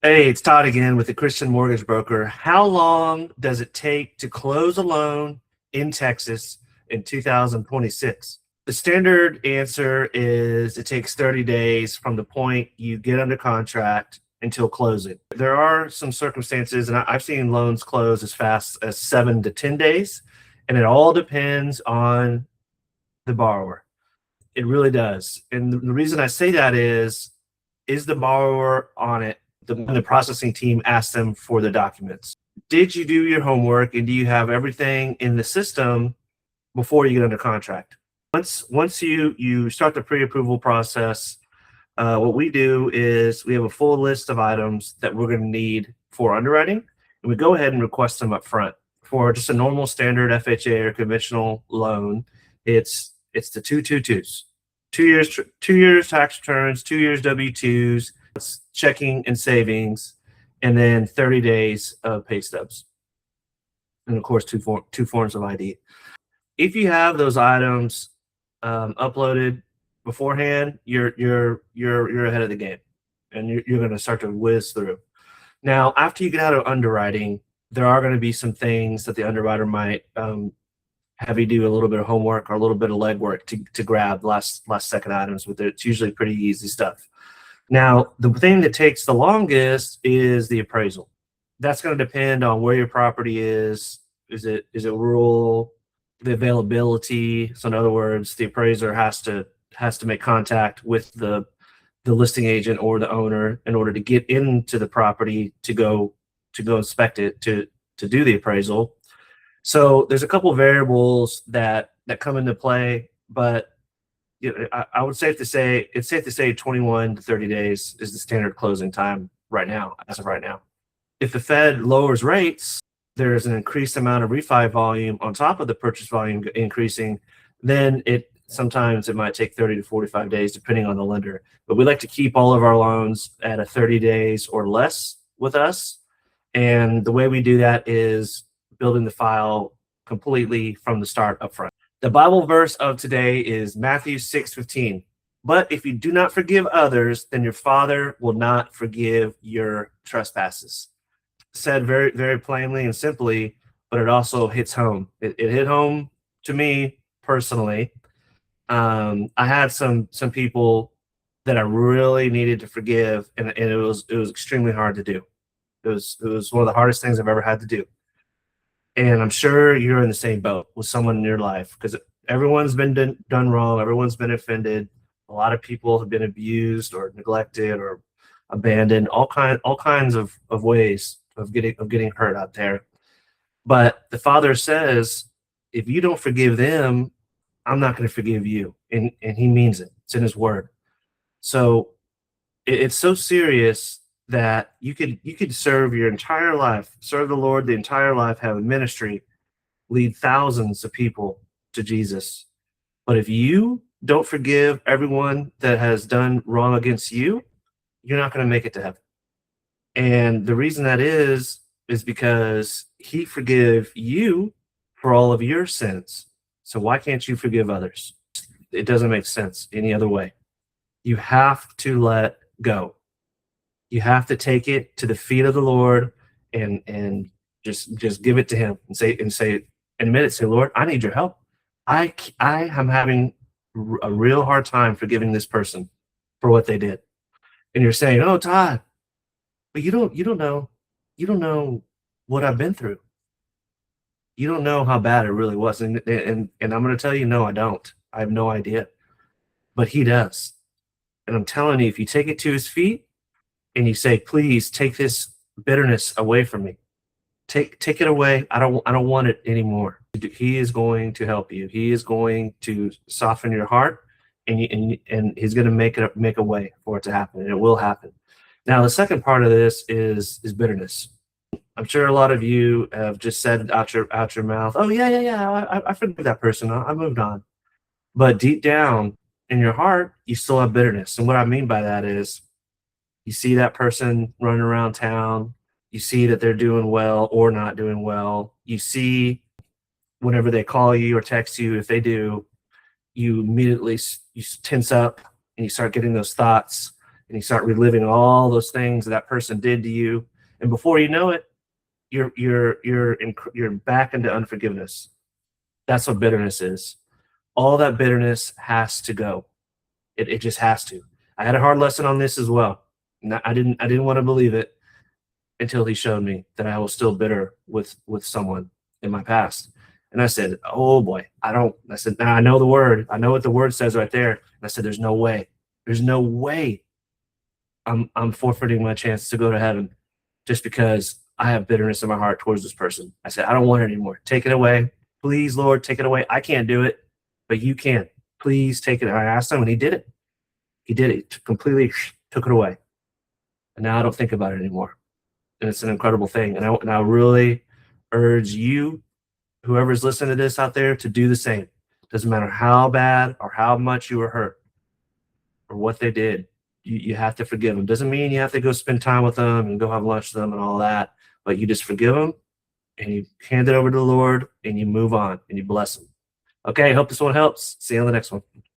Hey, it's Todd again with the Christian Mortgage Broker. How long does it take to close a loan in Texas in 2026? The standard answer is it takes 30 days from the point you get under contract until closing. There are some circumstances, and I've seen loans close as fast as 7 to 10 days, and it all depends on the borrower. It really does. And the reason I say that is the borrower on it? The processing team asks them for the documents. Did you do your homework, and do you have everything in the system before you get under contract? Once you start the pre-approval process, what we do is we have a full list of items that we're going to need for underwriting, and we go ahead and request them up front. For just a normal standard FHA or conventional loan, it's the 222s. 2 years tax returns, 2 years W-2s, checking and savings, and then 30 days of pay stubs, and of course two forms of ID. If you have those items uploaded beforehand, you're ahead of the game, and you're going to start to whiz through. Now, after you get out of underwriting, there are going to be some things that the underwriter might have you do a little bit of homework or a little bit of legwork to grab last second items with it. It's usually pretty easy stuff. Now, the thing that takes the longest is the appraisal. That's going to depend on where your property is. Is it rural? The availability. So in other words, the appraiser has to make contact with the listing agent or the owner in order to get into the property to go inspect it, to do the appraisal. So there's a couple of variables that come into play, but I would safe to say it's safe to say 21 to 30 days is the standard closing time right now, as of right now. If the Fed lowers rates, there's an increased amount of refi volume on top of the purchase volume increasing, then sometimes it might take 30 to 45 days depending on the lender. But we like to keep all of our loans at a 30 days or less with us. And the way we do that is building the file completely from the start up front. The Bible verse of today is Matthew 6:15. But if you do not forgive others, then your Father will not forgive your trespasses. Said very, very plainly and simply, but it also hits home. It hit home to me personally. I had some people that I really needed to forgive, and it was extremely hard to do. It was one of the hardest things I've ever had to do. And I'm sure you're in the same boat with someone in your life, because everyone's been done wrong. Everyone's been offended. A lot of people have been abused or neglected or abandoned, all kinds of ways of getting hurt out there. But the Father says, if you don't forgive them, I'm not going to forgive you. And he means it. It's in his word. So it's so serious that you could serve your entire life, serve the Lord the entire life, have a ministry, lead thousands of people to Jesus. But if you don't forgive everyone that has done wrong against you, you're not going to make it to heaven. And the reason that is because he forgave you for all of your sins. So why can't you forgive others? It doesn't make sense any other way. You have to let go. You have to take it to the feet of the Lord and just give it to him and admit it. Say, Lord, I need your help. I am having a real hard time forgiving this person for what they did. And you're saying, oh, Todd, but you don't know what I've been through. You don't know how bad it really was. And I'm going to tell you, no, I don't. I have no idea. But he does. And I'm telling you, if you take it to his feet and you say, please take this bitterness away from me. Take it away. I don't want it anymore. He is going to help you. He is going to soften your heart, and he's going to make a way for it to happen, and it will happen. Now, the second part of this is bitterness. I'm sure a lot of you have just said out your mouth, oh yeah, I forgive that person. I moved on. But deep down in your heart, you still have bitterness. And what I mean by that is, you see that person running around town. You see that they're doing well or not doing well. You see whenever they call you or text you, if they do, you immediately tense up and you start getting those thoughts. and you start reliving all those things that person did to you, and before you know it, you're back into unforgiveness. That's what bitterness is. All that bitterness has to go. It just has to. I had a hard lesson on this as well. I didn't want to believe it until he showed me that I was still bitter with someone in my past. And I said, oh boy, I said, now I know the word. I know what the word says right there. And I said, there's no way. There's no way I'm forfeiting my chance to go to heaven just because I have bitterness in my heart towards this person. I said, I don't want it anymore. Take it away. Please, Lord, take it away. I can't do it, but you can. Please take it. And I asked him, and he did it. He did it. He completely took it away. And now I don't think about it anymore. And it's an incredible thing. And I really urge you, whoever's listening to this out there, to do the same. Doesn't matter how bad or how much you were hurt or what they did. You have to forgive them. Doesn't mean you have to go spend time with them and go have lunch with them and all that. But you just forgive them and you hand it over to the Lord and you move on and you bless them. Okay, hope this one helps. See you on the next one.